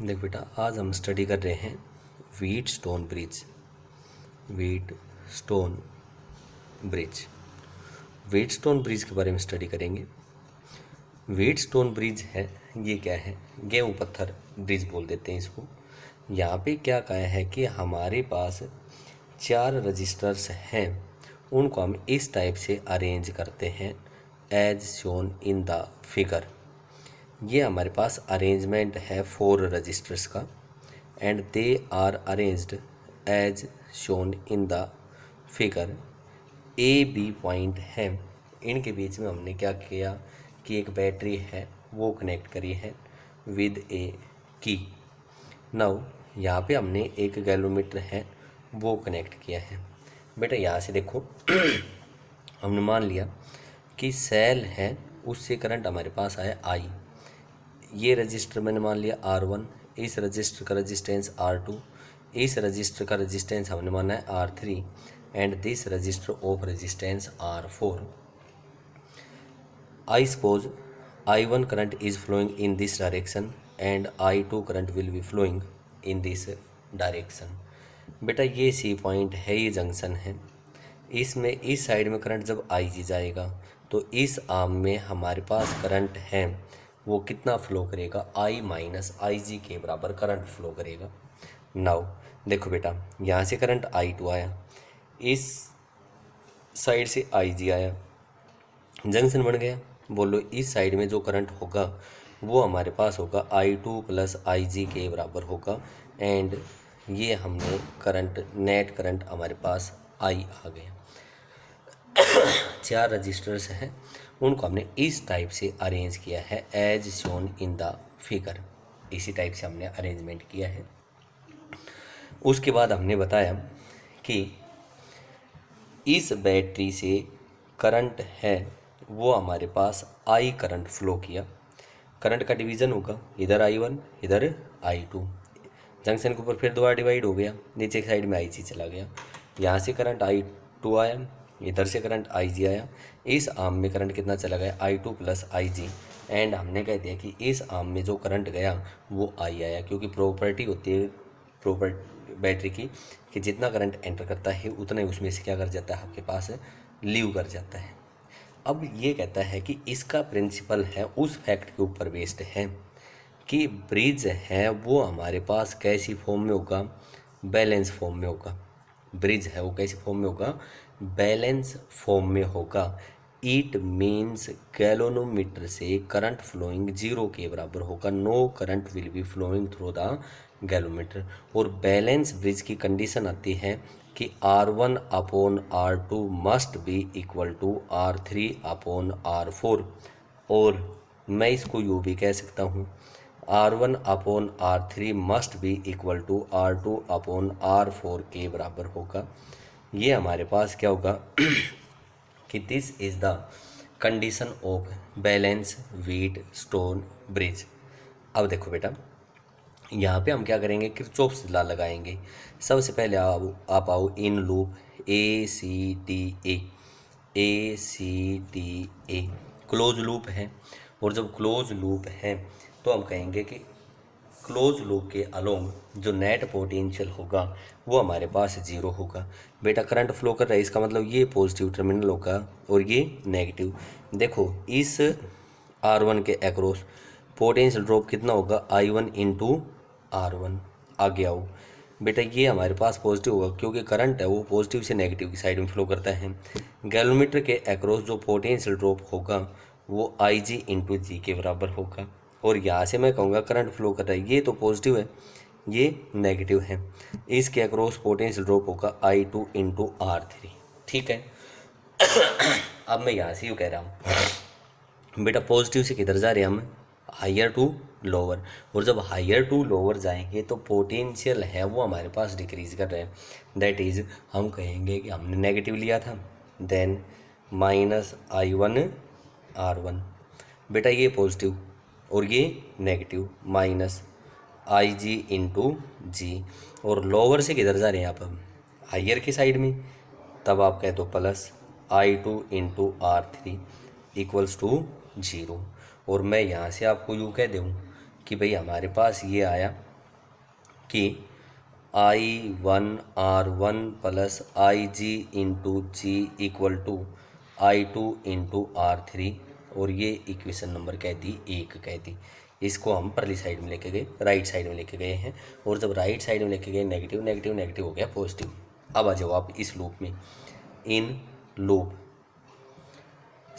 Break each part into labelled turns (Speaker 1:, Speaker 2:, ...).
Speaker 1: देख बेटा, आज हम स्टडी कर रहे हैं Wheatstone bridge. Wheatstone bridge Wheatstone bridge के बारे में स्टडी करेंगे। व्हीटस्टोन ब्रिज है, ये क्या है? गेहूं पत्थर ब्रिज बोल देते हैं इसको। यहाँ पे क्या कहा है कि हमारे पास 4 रजिस्टर्स हैं, उनको हम इस टाइप से अरेंज करते हैं as shown in the figure. ये हमारे पास अरेंजमेंट है 4 रजिस्टर्स का and they are arranged as shown in the figure. A B point है, इनके बीच में हमने क्या किया कि एक बैटरी है वो कनेक्ट करी है विद ए की। नाउ यहाँ पे हमने एक गैलोमीटर है वो कनेक्ट किया है। बेटा यहाँ से देखो हमने मान लिया कि सेल है, उससे करंट हमारे पास आया आई। ये रजिस्टर मैंने मान लिया R1, इस रजिस्टर का रेजिस्टेंस R2, इस रजिस्टर का रेजिस्टेंस हमने माना है R3 and this register of resistance R4। I suppose I1 current is flowing in this direction and I2 current will be flowing in this direction। बेटा ये C point है, ये junction है, इसमें इस साइड में करंट जब IG जाएगा तो इस आर्म में हमारे पास करंट है वो कितना फ्लो करेगा? I माइनस आई जी के बराबर करंट फ्लो करेगा। नाउ देखो बेटा, यहाँ से करंट I2 आया, इस साइड से IG आया, जंक्शन बन गया। बोलो इस साइड में जो करंट होगा वो हमारे पास होगा I2 प्लस आई जी के बराबर होगा एंड ये हमने करंट, नेट करंट हमारे पास I आ गया। 4 रजिस्टर्स हैं, उनको हमने इस टाइप से अरेंज किया है as shown in the figure. इसी टाइप से हमने अरेंजमेंट किया है। उसके बाद हमने बताया कि इस बैटरी से करंट है वो हमारे पास आई करंट फ्लो किया। करंट का डिवीज़न होगा, इधर I1 इधर I2, जंक्शन के ऊपर फिर 2 डिवाइड हो गया, नीचे की साइड में IG चला गया। यहाँ से करंट I2 आया, इधर से करंट IG आया, इस आर्म में करंट कितना चला गया? I2 प्लस IG एंड हमने कह दिया कि इस आर्म में जो करंट गया वो I आया, क्योंकि प्रॉपर्टी होती है बैटरी की कि जितना करंट एंटर करता है उतना ही उसमें से क्या कर जाता है, आपके पास लीव कर जाता है। अब ये कहता है कि इसका प्रिंसिपल है उस फैक्ट के ऊपर बेस्ड है कि ब्रिज है वो हमारे पास कैसी फॉर्म में होगा? बैलेंस फॉर्म में होगा। ब्रिज है वो कैसी फॉर्म में होगा? बैलेंस फॉर्म में होगा। इट मीन्स गैलोनोमीटर से करंट फ्लोइंग 0 के बराबर होगा। No current will be flowing through the galvanometer. और बैलेंस ब्रिज की कंडीशन आती है कि R1 upon R2 must be equal to R3 upon R4। और मैं इसको यूँ भी कह सकता हूँ, R1 upon R3 must be equal to R2 upon R4 के बराबर होगा। ये हमारे पास क्या होगा कि this is the condition of balance Wheatstone bridge. अब देखो बेटा, यहाँ पे हम क्या करेंगे? किरचॉफ्स लॉ लगाएंगे। सबसे पहले आप आओ in loop ACTA close loop है, और जब क्लोज लूप है तो हम कहेंगे कि क्लोज लूप के अलोंग जो नेट पोटेंशियल होगा वो हमारे पास 0 होगा। बेटा करंट फ्लो कर रहा है, इसका मतलब ये पॉजिटिव टर्मिनल होगा और ये नेगेटिव। देखो इस R1 के अक्रॉस पोटेंशियल ड्रॉप कितना होगा? I1 into R1। आगे आओ बेटा, ये हमारे पास पॉजिटिव होगा क्योंकि करंट है वो पॉजिटिव से नेगेटिव की साइड में फ्लो करता है। गैलोमीटर के अक्रॉस जो पोटेंशियल ड्रॉप होगा वो IG इंटू जी के बराबर होगा। और यहाँ से मैं कहूँगा करंट फ्लो कर रहा है, ये तो पॉजिटिव है ये नेगेटिव है, इसके अक्रॉस पोटेंशियल ड्रॉप होगा I2 इंटू R3। ठीक है। अब मैं यहाँ से यूँ कह रहा हूँ बेटा, पॉजिटिव से किधर जा रहे हैं हम? Higher to lower. और जब हायर टू लोअर जाएंगे तो पोटेंशियल है वो हमारे पास डिक्रीज कर रहे हैं। दैट इज़ हम कहेंगे कि हमने नेगेटिव लिया था, देन माइनस I1 R1। बेटा ये पॉजिटिव और ये नेगेटिव, माइनस IG इंटू जी। और लोअर से किधर जा रहे हैं आप? हायर की साइड में, तब आप कह दो plus I2 into R3 equals to 0। और मैं यहाँ से आपको यूँ कह दूँ कि भाई हमारे पास ये आया कि I1R1 plus IG into G equal to I2 into R3, और ये इक्वेशन नंबर कह दी 1 कह दी। इसको हम परली साइड में लेके गए, राइट साइड में लेके गए हैं, और जब राइट साइड में लेके गए नेगेटिव नेगेटिव नेगेटिव हो गया पॉजिटिव। अब आ जाओ आप इस लूप में, इन लूप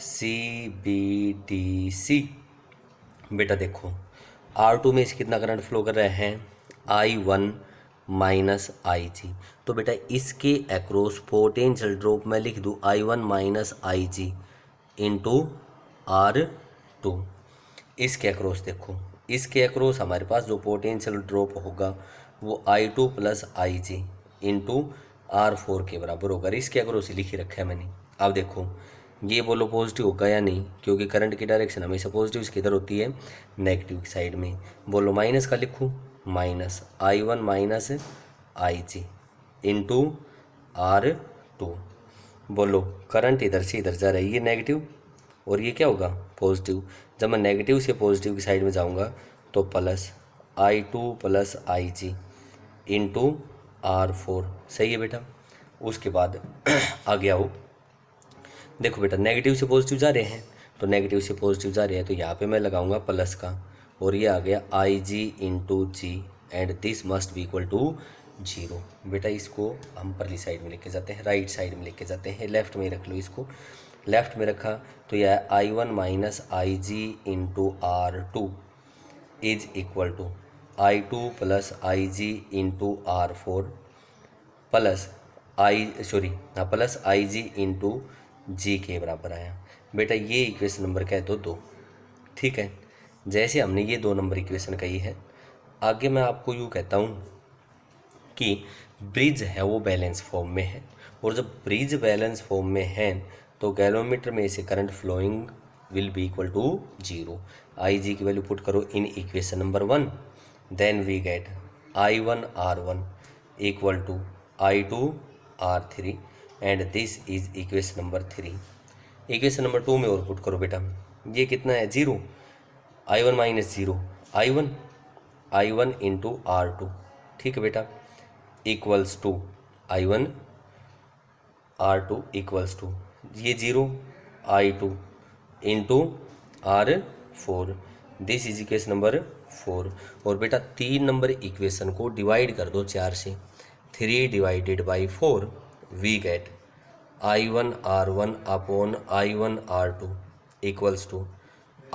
Speaker 1: CBDC। बेटा देखो R2 में इसे कितना करंट फ्लो कर रहे हैं, I1 माइनस IG। तो बेटा इसके अक्रॉस पोटेंशियल ड्रॉप मैं लिख दूँ I1 minus IG into R2। इसके अक्रॉस देखो, इसके अक्रॉस हमारे पास जो पोटेंशियल ड्रॉप होगा वो I2 plus IG into R4 के बराबर होगा। इसके अक्रॉस लिख ही रखा है मैंने। अब देखो ये बोलो पॉजिटिव होगा या नहीं, क्योंकि करंट की डायरेक्शन हमेशा पॉजिटिव इसकी इधर होती है, नेगेटिव की साइड में। बोलो माइनस का लिखूँ, minus I1 minus IG into R2। बोलो करंट इधर से इधर जा रहा है, ये नेगेटिव और ये क्या होगा पॉजिटिव। जब मैं नेगेटिव से पॉजिटिव की साइड में जाऊंगा तो plus I2 plus IG into R4। सही है बेटा। उसके बाद आगे आओ, देखो बेटा नेगेटिव से पॉजिटिव जा रहे हैं, तो नेगेटिव से पॉजिटिव जा रहे हैं तो यहाँ पे मैं लगाऊंगा प्लस का, और ये आ गया IG into G and this must be equal to 0। बेटा इसको हम परली साइड में लेके जाते हैं, राइट साइड में लेके जाते हैं, लेफ्ट में रख लो इसको। लेफ्ट में रखा तो यह I1 minus IG into R2 is equal to I2 plus IG into R4 plus plus IG into G के बराबर आया। बेटा ये इक्वेशन नंबर क्या है तो 2। ठीक है, जैसे हमने ये 2 नंबर इक्वेशन कही है, आगे मैं आपको यूँ कहता हूँ कि ब्रिज है वो बैलेंस फॉर्म में है, और जब ब्रिज बैलेंस फॉर्म में है तो गैलोमीटर में से current flowing will be equal to 0। IG की वैल्यू पुट करो in equation number 1, then we get I1 R1 equal to I2 R3 and this is equation number 3। Equation number 2 में और put करो बेटा, ये कितना है 0, I1 minus 0 I1 into R2। ठीक है बेटा, equals to I1 R2 equals to ये 0 I2 into R4। This is equation number 4। और बेटा 3 नंबर इक्वेशन को डिवाइड कर दो 4 से, 3 divided by 4 we get I1 R1 upon I1 R2 equals to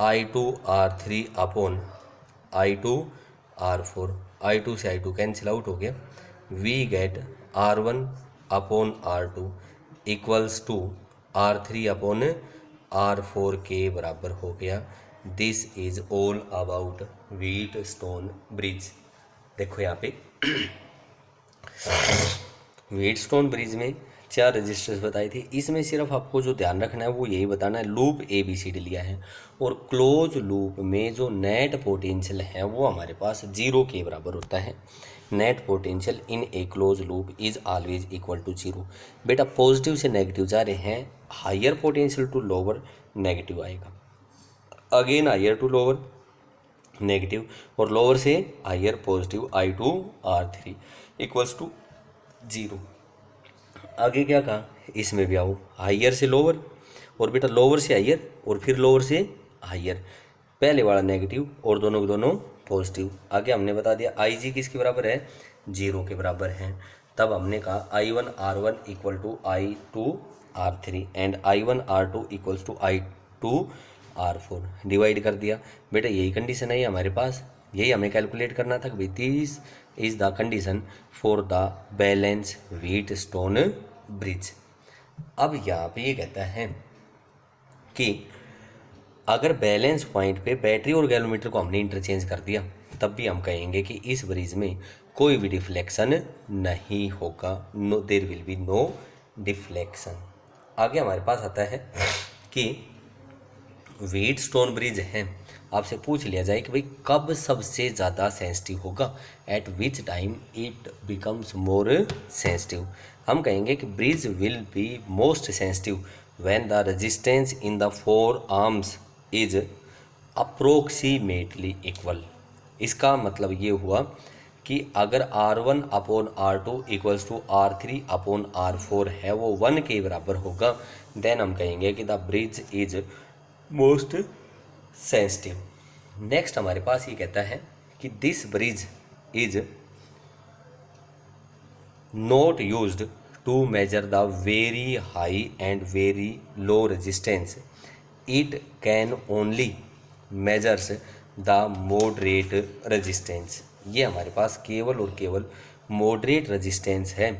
Speaker 1: I2 R3 upon I2 R4। I2 से I2 cancel out हो गया, we get R1 upon R2 equals to R3 upon R4 के बराबर हो गया। This is all about Wheatstone bridge. देखो यहाँ पे व्हीटस्टोन ब्रिज में 4 रजिस्टर्स बताए थे, इसमें सिर्फ आपको जो ध्यान रखना है वो यही बताना है लूप ABCD लिया है, और क्लोज लूप में जो नेट पोटेंशियल है वो हमारे पास 0 के बराबर होता है। Net potential in a close loop is always equal to 0। बेटा पॉजिटिव से नेगेटिव जा रहे हैं, higher potential to lower negative आएगा, again higher to lower negative, और लोअर से higher positive I2 R3 equals to 0। आगे क्या कहा, इसमें भी आओ हायर से लोअर, और बेटा लोअर से हायर और फिर लोअर से हायर, पहले वाला नेगेटिव और दोनों के दोनों पॉजिटिव। आगे हमने बता दिया IG किसके बराबर है 0 के बराबर है। तब हमने कहा I1 R1 equal to I2 R3 and I1 R2 equals to I2 R4 divide कर दिया। बेटा यही कंडीशन है हमारे पास, यही हमें कैलकुलेट करना था कि भाई this is the condition for the balance Wheatstone bridge. अब यहाँ पे ये कहता है कि अगर बैलेंस पॉइंट पे बैटरी और गैलोमीटर को हमने इंटरचेंज कर दिया तब भी हम कहेंगे कि इस ब्रिज में कोई भी डिफ्लेक्शन नहीं होगा, no there will be no deflection. आगे हमारे पास आता है कि व्हीटस्टोन ब्रिज है, आपसे पूछ लिया जाए कि भाई कब सबसे ज़्यादा सेंसिटिव होगा, eight which time it becomes more sensitive. हम कहेंगे कि bridge will be most sensitive when the resistance in the 4 arms is approximately equal. इसका मतलब ये हुआ कि अगर R1 upon R2 equals to R3 upon R4 है, वो 1 के बराबर होगा, देन हम कहेंगे कि the bridge is most sensitive. Next हमारे पास ये कहता है कि this bridge is not used to measure the very high and very low resistance, it can only measures the moderate resistance. ये हमारे पास केवल और केवल मॉडरेट रेजिस्टेंस है,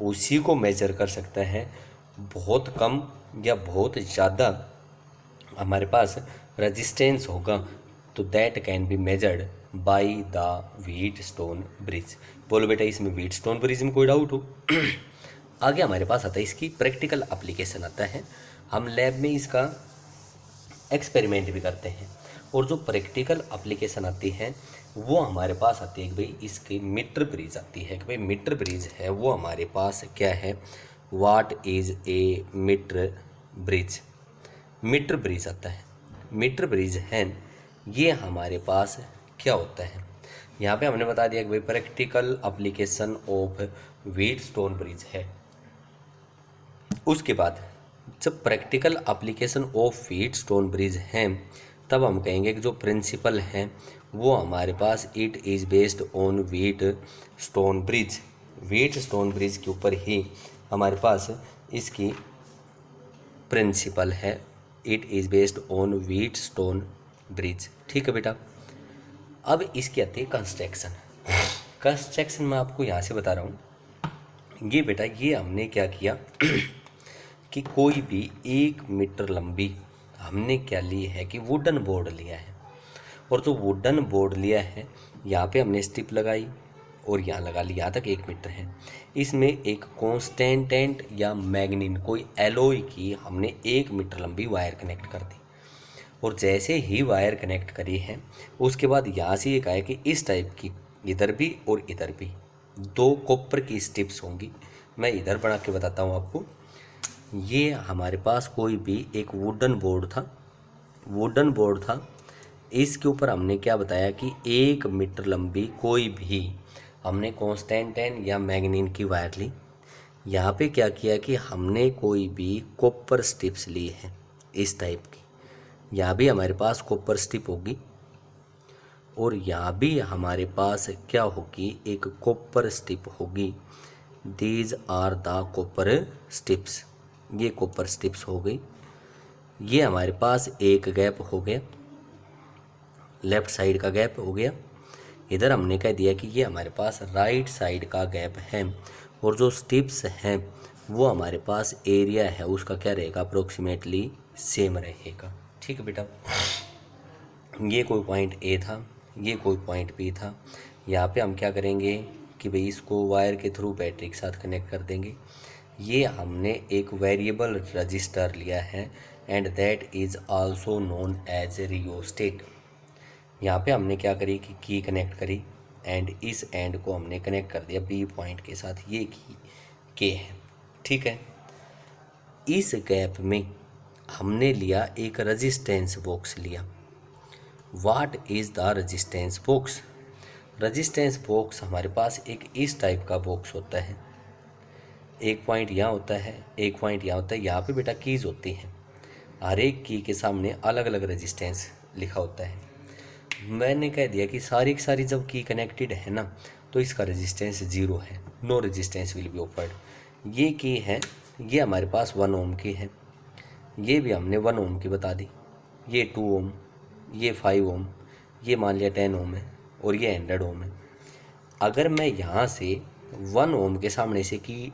Speaker 1: उसी को मेजर कर सकता है। बहुत कम या बहुत ज़्यादा हमारे पास रेजिस्टेंस होगा तो that can be measured by the Wheatstone bridge. बोलो बेटा, इसमें व्हीटस्टोन ब्रिज में कोई डाउट हो? आगे हमारे पास आता है इसकी प्रैक्टिकल एप्लीकेशन आता है। हम लैब में इसका एक्सपेरिमेंट भी करते हैं, और जो प्रैक्टिकल एप्लीकेशन आती है वो हमारे पास आती है कि भाई इसकी मीटर ब्रिज आती है, कि भाई मीटर ब्रिज है वो हमारे पास क्या है, what is a metre bridge. Metre bridge आता है, मीटर ब्रिज है ये हमारे पास क्या होता है। यहाँ पे हमने बता दिया कि भाई practical application of Wheatstone bridge है। उसके बाद जब practical application of Wheatstone bridge है तब हम कहेंगे कि जो प्रिंसिपल है वो हमारे पास it is based on Wheatstone bridge. Wheatstone bridge के ऊपर ही हमारे पास इसकी प्रिंसिपल है, it is based on Wheatstone bridge. ठीक है बेटा। अब इसकी आती है कंस्ट्रक्शन। कंस्ट्रक्शन मैं आपको यहाँ से बता रहा हूँ। ये बेटा ये हमने क्या किया कि कोई भी 1 मीटर लंबी हमने क्या ली है कि वुडन बोर्ड लिया है, और जो वुडन बोर्ड लिया है यहाँ पे हमने स्टिप लगाई और यहाँ लगा ली, यहाँ तक 1 मीटर है। इसमें एक कॉन्स्टेंटेंट या मैग्नीन कोई एलोय की हमने 1 मीटर लंबी वायर कनेक्ट कर दी, और जैसे ही वायर कनेक्ट करी है उसके बाद यहाँ से ये कहा है कि इस टाइप की इधर भी और इधर भी 2 कॉपर की स्टिप्स होंगी। मैं इधर बना के बताता हूँ आपको। ये हमारे पास कोई भी एक वुडन बोर्ड था, इसके ऊपर हमने क्या बताया कि 1 मीटर लंबी कोई भी हमने कॉन्स्टेंटेन या मैग्नीन की वायर ली। यहाँ पे क्या किया कि हमने कोई भी कॉपर स्टिप्स ली है इस टाइप की, यहाँ भी हमारे पास कॉपर स्टिप होगी और यहाँ भी हमारे पास क्या होगी, एक कॉपर स्टिप होगी। These are the copper strips, ये कॉपर स्टिप्स हो गई। ये हमारे पास एक गैप हो गया, लेफ्ट साइड का गैप हो गया। इधर हमने कह दिया कि ये हमारे पास राइट साइड का गैप है, और जो स्टिप्स हैं वो हमारे पास एरिया है उसका क्या रहेगा, अप्रोक्सीमेटली सेम रहेगा। ठीक है बेटा। ये कोई पॉइंट ए था, ये कोई पॉइंट बी था। यहाँ पे हम क्या करेंगे कि भाई इसको वायर के थ्रू बैटरी के साथ कनेक्ट कर देंगे। ये हमने एक वेरिएबल रजिस्टर लिया है and that is also known as rheostat. यहाँ पे हमने क्या करी कि की कनेक्ट करी एंड इस एंड को हमने कनेक्ट कर दिया बी पॉइंट के साथ, ये की के है। ठीक है। इस गैप में हमने लिया एक रेजिस्टेंस बॉक्स लिया। What is the resistance box? Resistance box हमारे पास एक इस टाइप का बॉक्स होता है, एक पॉइंट यहाँ होता है, एक पॉइंट यहाँ होता है। यहाँ पे बेटा कीज़ होती हैं, हर एक की के सामने अलग अलग रेजिस्टेंस लिखा होता है। मैंने कह दिया कि सारी की सारी जब की कनेक्टेड है ना तो इसका रेजिस्टेंस 0 है, no resistance will be offered. ये की है, ये हमारे पास 1 ओम की है, ये भी हमने 1 ओम की बता दी, ये 2 ओम, ये 5 ओम, ये मान लिया 10 ओम है, और ये 100 ओम है। अगर मैं यहाँ से 1 ओम के सामने से की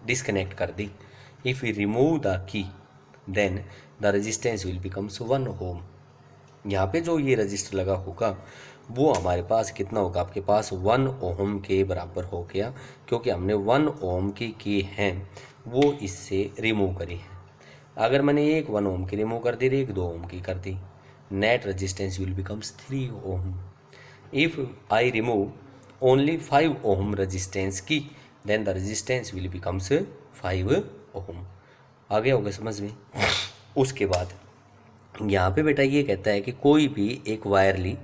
Speaker 1: डिस्कनेक्ट कर दी, if you remove the key then the resistance will becomes 1 ohm. यहाँ पे जो ये रजिस्टर लगा होगा वो हमारे पास कितना होगा, आपके पास 1 ओम के बराबर हो गया, क्योंकि हमने 1 ओम की है वो इससे रिमूव करी है। अगर मैंने एक 1 ओम की रिमूव कर दी, एक 2 ओम की कर दी, net resistance will becomes 3 ohm. If I remove only 5 ohm resistance की then the resistance will becomes 5 ohm. आगे होगा समझ में। उसके बाद यहाँ पे बेटा ये कहता है कि कोई भी एक वायर ली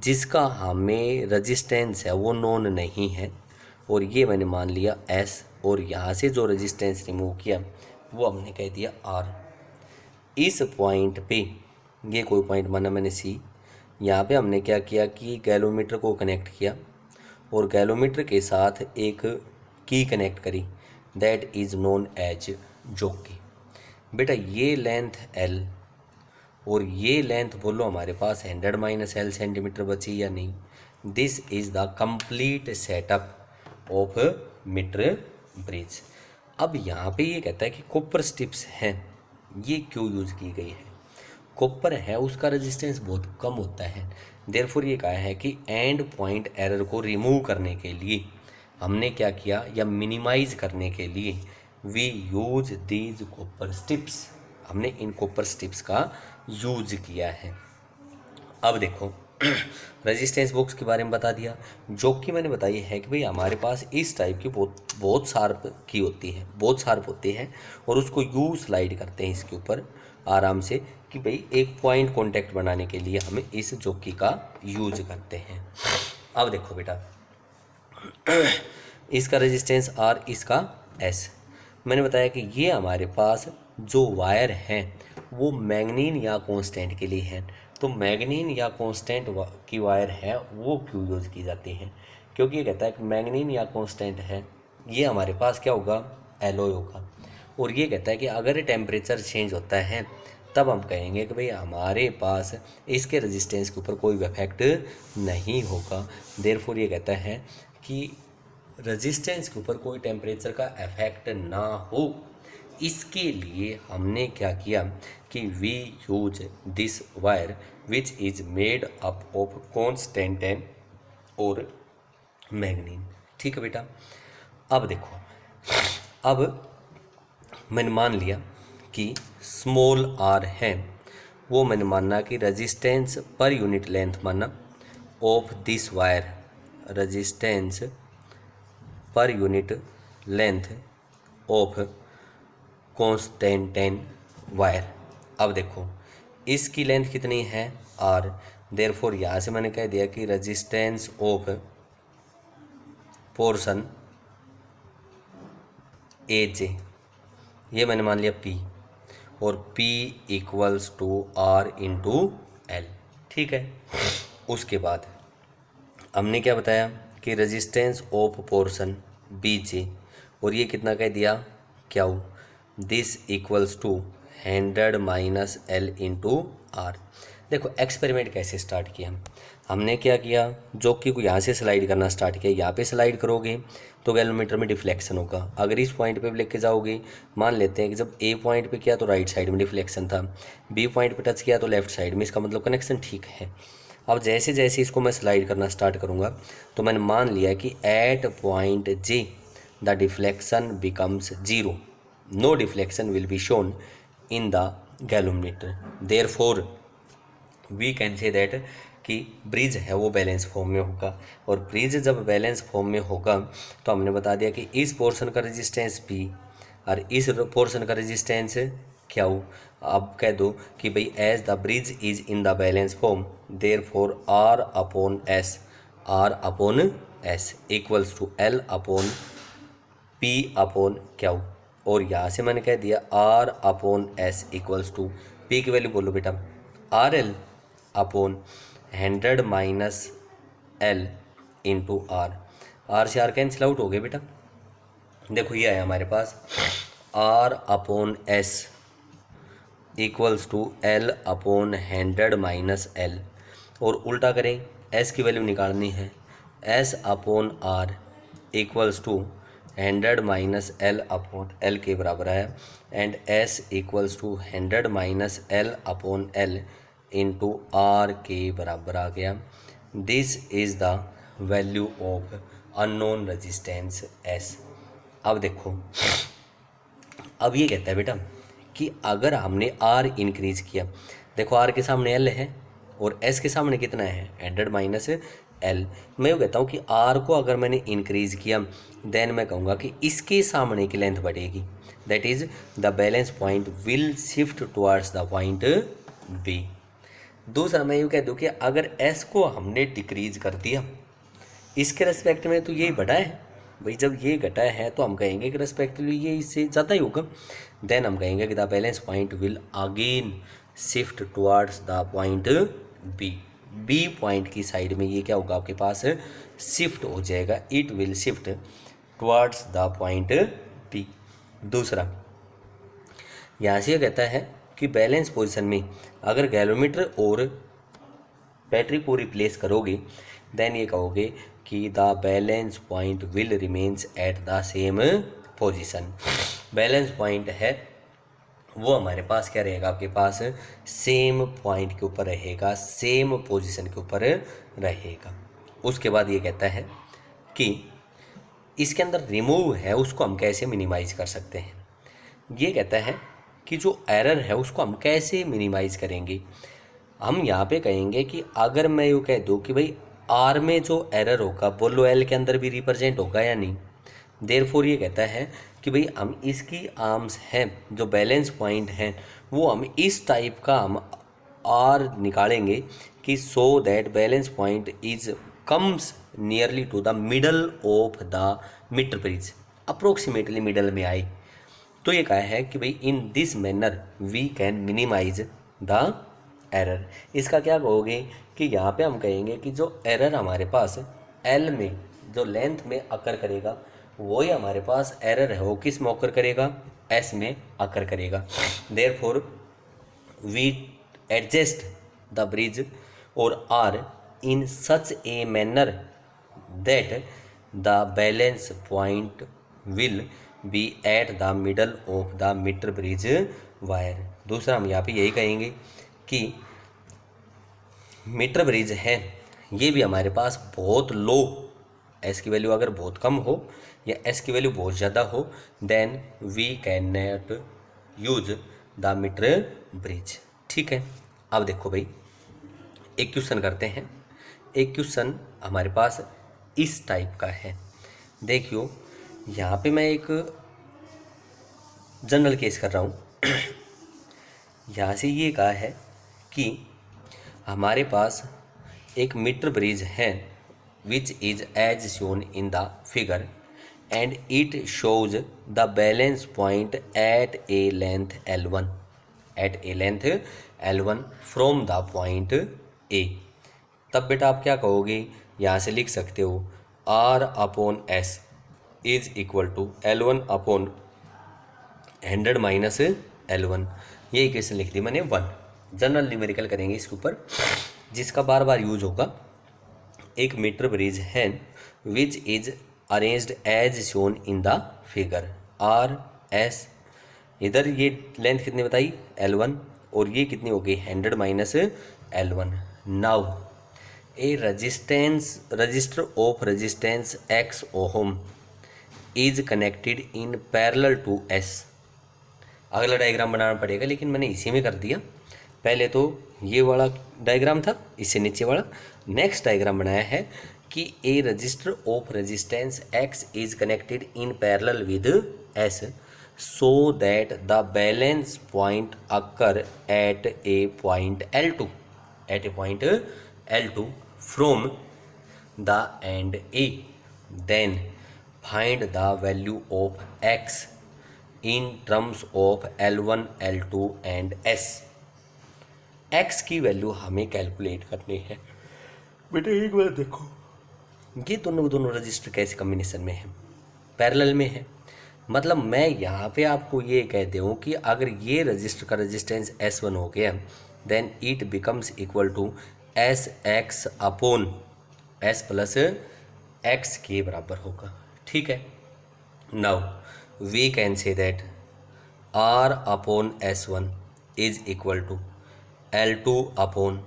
Speaker 1: जिसका हमें रेजिस्टेंस है वो नोन नहीं है, और ये मैंने मान लिया एस, और यहाँ से जो रेजिस्टेंस रिमूव किया वो हमने कह दिया आर। इस पॉइंट पे, ये कोई पॉइंट माना मैंने सी, यहाँ पे हमने क्या किया कि गैलोमीटर को कनेक्ट किया और गैलोमीटर के साथ एक की कनेक्ट करी, that is known as jockey. बेटा ये लेंथ एल और ये लेंथ बोलो हमारे पास 100 माइनस एल सेंटीमीटर बची या नहीं। This is the complete setup of metre bridge. अब यहाँ पे ये कहता है कि कॉपर स्ट्रिप्स हैं, ये क्यों यूज़ की गई है। कॉपर है उसका रेजिस्टेंस बहुत कम होता है, देयरफॉर ये कहा है कि एंड पॉइंट एरर को रिमूव करने के लिए हमने क्या किया, या मिनिमाइज करने के लिए we use these copper strips, हमने इन कॉपर स्ट्रिप्स का यूज किया है। अब देखो रेजिस्टेंस बॉक्स के बारे में बता दिया, जो कि मैंने बताई है कि भाई हमारे पास इस टाइप की बहुत शार्प की होती है, बहुत शार्प होती है, और उसको यू स्लाइड करते हैं इसके ऊपर आराम से, कि भाई एक पॉइंट कांटेक्ट बनाने के लिए हमें इस जोकी का यूज करते हैं। अब देखो बेटा इसका रेजिस्टेंस आर, इसका एस। मैंने बताया कि ये हमारे पास जो वायर हैं वो मैग्नीन या कांस्टेंट के लिए है। तो मैग्नीन या कांस्टेंट की वायर है वो क्यों यूज़ की जाती है, क्योंकि ये कहता है कि मैग्नीन या कांस्टेंट है, ये हमारे पास क्या होगा, एलॉय होगा। और ये कहता है कि अगर टेम्परेचर चेंज होता है तब हम कहेंगे कि भाई हमारे पास इसके रेजिस्टेंस के ऊपर कोई इफेक्ट नहीं होगा। देयरफॉर ये कहता है कि रेजिस्टेंस के ऊपर कोई टेम्परेचर का इफेक्ट ना हो, इसके लिए हमने क्या किया कि we use this wire which is made up of constantan और मैग्नीन। ठीक है बेटा। अब देखो, अब मैंने मान लिया कि स्मॉल आर है, वो मैंने मानना कि रेजिस्टेंस पर यूनिट लेंथ माना of this wire, resistance per unit length of constant wire. अब देखो इसकी लेंथ कितनी है, आर, देयरफॉर यहाँ से मैंने कह दिया कि resistance of portion A J, ये मैंने मान लिया पी, और P equals to R into L. ठीक है। उसके बाद हमने क्या बताया कि resistance of portion B J, और ये कितना कह दिया, क्या, this equals to 100 minus L into R. देखो एक्सपेरिमेंट कैसे स्टार्ट किया, हमने क्या किया, जोकी को यहाँ से स्लाइड करना स्टार्ट किया, यहाँ पे स्लाइड करोगे तो गैलोमीटर में डिफ्लेक्शन होगा। अगर इस पॉइंट पे लेके जाओगे, मान लेते हैं कि जब ए पॉइंट पे किया तो राइट साइड में डिफ्लेक्शन था, बी पॉइंट पे टच किया तो लेफ्ट साइड में, इसका मतलब कनेक्शन ठीक है। अब जैसे जैसे इसको मैं स्लाइड करना स्टार्ट करूँगा तो मैंने मान लिया कि at point J the deflection becomes zero, no deflection will be shown in the galvanometer. Therefore we can say that कि ब्रिज है वो बैलेंस फॉर्म में होगा, और ब्रिज जब बैलेंस फॉर्म में होगा तो हमने बता दिया कि इस पोर्शन का रेजिस्टेंस P और इस पोर्शन का रेजिस्टेंस क्या हो। अब कह दो कि भाई as the bridge is in the balance form therefore R upon S equals to L upon P upon क्या हो। और यहाँ से मैंने कह दिया R upon S equals to P की वैल्यू बोलो बेटा, R L upon 100 minus L into R से आर कैंसिल आउट हो गए बेटा। देखो ये आया हमारे पास R upon S equals to L upon 100 minus L, और उल्टा करें एस की वैल्यू निकालनी है, S upon R equals to 100 minus L upon L के बराबर है, and S equals to 100 minus L upon L into R के बराबर आ गया। This is the value of unknown resistance S. अब देखो, अब ये कहता है बेटा कि अगर हमने आर इंक्रीज किया, देखो आर के सामने एल है और एस के सामने कितना है 100 माइनस एल। मैं ये कहता हूँ कि आर को अगर मैंने इंक्रीज किया देन मैं कहूँगा कि इसके सामने की लेंथ बढ़ेगी, that is the balance point will shift towards the point B. दूसरा मैं यूँ कह दूँ कि अगर एस को हमने डिक्रीज कर दिया इसके रेस्पेक्ट में तो यही बढ़ा है भाई, जब ये घटा है तो हम कहेंगे कि रेस्पेक्टिवली ये इससे ज़्यादा ही होगा। देन हम कहेंगे कि the balance point will again shift towards the point B. B point की साइड में ये क्या होगा आपके पास शिफ्ट हो जाएगा, it will shift towards the point B. दूसरा यहाँ से ये कहता है कि बैलेंस पोजीशन में अगर गैलोमीटर और बैटरी को रिप्लेस करोगे देन ये कहोगे कि the balance point will remains at the same position. Balance point है वो हमारे पास क्या रहेगा, आपके पास सेम पॉइंट के ऊपर रहेगा, सेम पोजीशन के ऊपर रहेगा। उसके बाद ये कहता है कि इसके अंदर रिमूव है उसको हम कैसे मिनिमाइज कर सकते हैं। ये कहता है कि जो एरर है उसको हम कैसे मिनिमाइज करेंगे। हम यहाँ पे कहेंगे कि अगर मैं यूँ कह दूँ कि भाई आर में जो एरर होगा बोलो एल के अंदर भी रिप्रेजेंट होगा या नहीं। देयरफॉर ये कहता है कि भाई हम इसकी आर्म्स हैं जो बैलेंस पॉइंट हैं वो हम इस टाइप का हम आर निकालेंगे कि so that balance point is comes nearly to the middle of the metre bridge, approximately middle में आए। तो ये कहा है कि भाई in this manner we can minimise the error. इसका क्या कहोगे कि यहाँ पे हम कहेंगे कि जो एरर हमारे पास एल में जो लेंथ में अकर करेगा वही हमारे पास एरर है वो किस में अकर करेगा, एस में अकर करेगा। Therefore we adjust the bridge और R in such a manner that the balance point will be at the middle of the metre bridge wire. दूसरा हम यहाँ पे यही कहेंगे कि मीटर ब्रिज है ये भी हमारे पास बहुत लो, एस की वैल्यू अगर बहुत कम हो या एस की वैल्यू बहुत ज़्यादा हो then we can not use the metre bridge. ठीक है, अब देखो भाई एक क्वेश्चन करते हैं। एक क्वेश्चन हमारे पास इस टाइप का है। देखियो यहाँ पे मैं एक जनरल केस कर रहा हूँ। यहाँ से ये कहा है कि हमारे पास एक मीटर ब्रिज है which is as shown in the figure and it shows the balance point at a length L1 at a length L1 from the point A. तब बेटा आप क्या कहोगे, यहाँ से लिख सकते हो R upon S is equal to L1 upon 100 minus L1। ये इक्वेशन लिख दी मैंने 1। जनरल न्यूमेरिकल करेंगे इसके ऊपर जिसका बार बार यूज होगा। एक मीटर ब्रिज है which is arranged as shown in the figure R S. इधर ये लेंथ कितनी बताई L1 और ये कितनी हो गई 100 minus L1। Now a resistor of resistance X ohm is connected in parallel to S। अगला डायग्राम बनाना पड़ेगा लेकिन मैंने इसी में कर दिया। पहले तो ये वाला डायग्राम था, इससे नीचे वाला नेक्स्ट डायग्राम बनाया है कि a resistor of resistance X is connected in parallel with S so that the balance point occur at a point L2 at a point L2 from the end A। Then find the value of X in terms of L1 L2 and S। X की वैल्यू हमें calculate करनी है। बेटा एक बार देखो ये दोनों रजिस्टर कैसे कम्बिनेशन में है, पैरेलल में है। मतलब मैं यहाँ पे आपको ये कहते हूँ कि अगर ये रजिस्टर का रेजिस्टेंस S1 हो गया then it becomes equal to SX upon S plus X के बराबर होगा। ठीक है, now we can say that R upon S1 is equal to L2 upon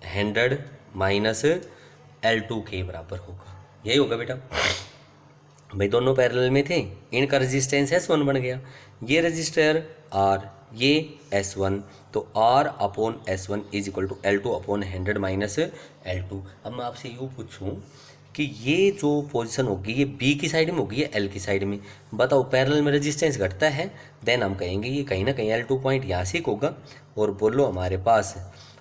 Speaker 1: 100 minus L2 के बराबर होगा। यही होगा बेटा, भाई दोनों पैरेलल में थे, इनका रेजिस्टेंस S1 बन गया। ये रजिस्टर R ये S1 तो R upon S1 is equal to L2 upon 100 minus L2। अब मैं आपसे यूँ पूछूँ कि ये जो पोजीशन होगी ये B की साइड में होगी या L की साइड में, बताओ। पैरेलल में रेजिस्टेंस घटता है देन हम कहेंगे ये कहीं ना कहीं L2 पॉइंट यहाँ से होगा। और बोलो हमारे पास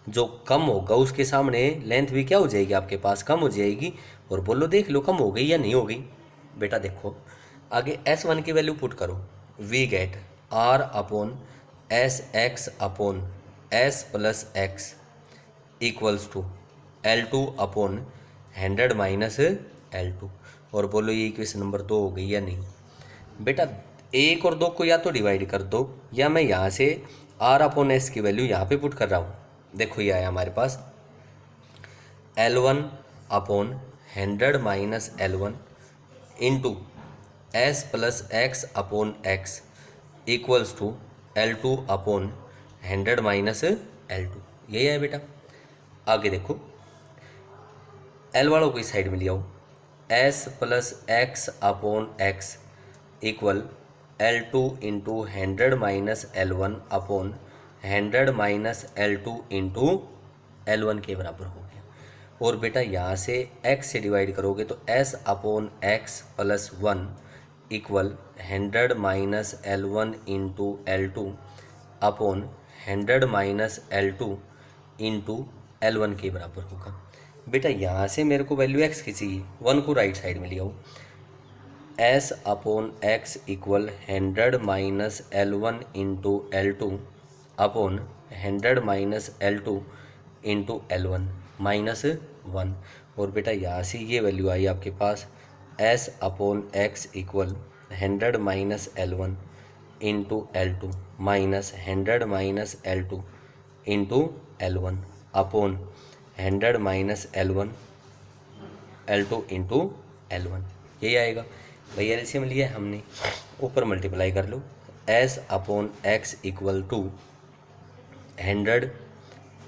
Speaker 1: जो कम होगा उसके सामने लेंथ भी क्या हो जाएगी, आपके पास कम हो जाएगी। और बोलो देख लो कम हो गई या नहीं हो गई। बेटा देखो आगे S1 की वैल्यू पुट करो, we get R upon S X upon S plus X equals to L2 upon 100 minus L2। और बोलो ये इक्वेशन नंबर 2 हो गई या नहीं। बेटा 1 और 2 को या तो डिवाइड कर दो, या मैं यहाँ से R अपॉन एस की वैल्यू यहाँ पे पुट कर रहा हूँ। देखो ये आया हमारे पास L1 upon 100 minus L1 into S plus X upon X equals to L2 upon 100 minus L2। यही है बेटा। आगे देखो L वालों को इस साइड में ले आओ, S plus X upon X equal L2 into 100 minus L1 upon 100 minus L2 into L1 के बराबर हो गया। और बेटा यहाँ से x से डिवाइड करोगे तो s upon X plus 1 equal 100 minus L1 into L2 upon 100 minus L2 into L1 के बराबर होगा। बेटा यहाँ से मेरे को वैल्यू x की चाहिए, 1 को राइट साइड में ले आओ, s upon X equal 100 minus L1 into L2 upon 100 minus L2 into L1 minus 1। और बेटा यहाँ से ये वैल्यू आई आपके पास s upon X equal 100 minus L1 into L2 minus 100 minus L2 into L1 upon 100 minus L2 into L1। यही आएगा भाई। LCM लिया हमने, ऊपर मल्टीप्लाई कर लो, s upon X equal to 100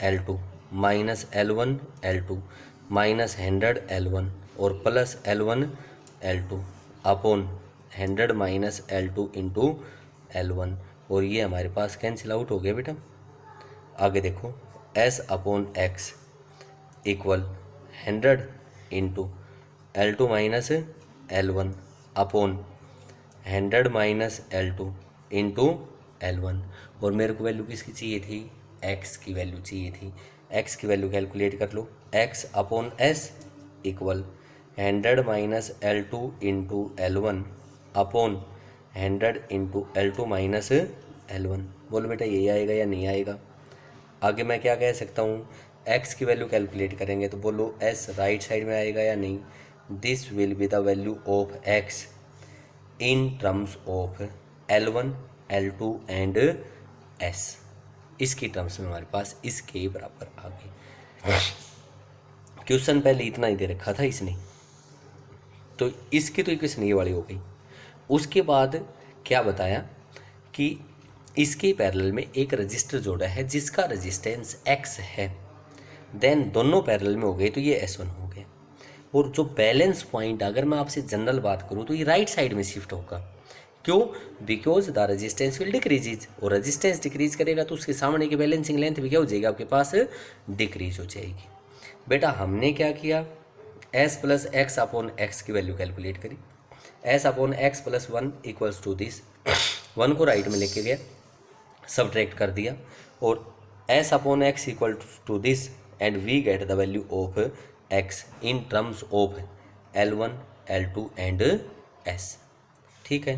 Speaker 1: L2 minus L1 L2 minus 100 L1 और plus L1 L2 upon 100 minus L2 into L1। और ये हमारे पास कैंसिल आउट हो गया बेटा। आगे देखो s upon X equal 100 into L2 minus L1 upon 100 minus L2 into L1। और मेरे को वैल्यू किसकी चाहिए थी, x की वैल्यू चाहिए थी। x की वैल्यू कैलकुलेट कर लो, x upon S equal 100 minus L2 into L1 upon 100 into L2 minus L1। बोलो बेटा यही आएगा या नहीं आएगा। आगे मैं क्या कह सकता हूँ, x की वैल्यू कैलकुलेट करेंगे तो बोलो s राइट साइड में आएगा या नहीं। This will be the value of x in terms of L1 L2 and s। इसकी टर्म्स में हमारे पास इसके बराबर आ गई। क्वेश्चन पहले इतना ही दे रखा था इसने, तो इसकी तो इक्वेशन ये वाली हो गई। उसके बाद क्या बताया कि इसके पैरेलल में एक रजिस्टर जोड़ा है जिसका रेजिस्टेंस x है, देन दोनों पैरेलल में हो गए तो ये S1 हो गया। और जो बैलेंस पॉइंट अगर मैं आपसे जनरल बात करूँ तो ये राइट साइड में शिफ्ट होगा। क्यों, because the resistance will decrease, और रेजिस्टेंस डिक्रीज करेगा तो उसके सामने की बैलेंसिंग लेंथ भी क्या हो जाएगी आपके पास, डिक्रीज हो जाएगी। बेटा हमने क्या किया, s plus X upon X की वैल्यू कैलकुलेट करी, s upon X plus 1 equals to this, 1 को राइट में लेके गया, सब्ट्रैक्ट कर दिया, और s upon X equal to this and we get the value of x in terms of L1 L2 and s। ठीक है।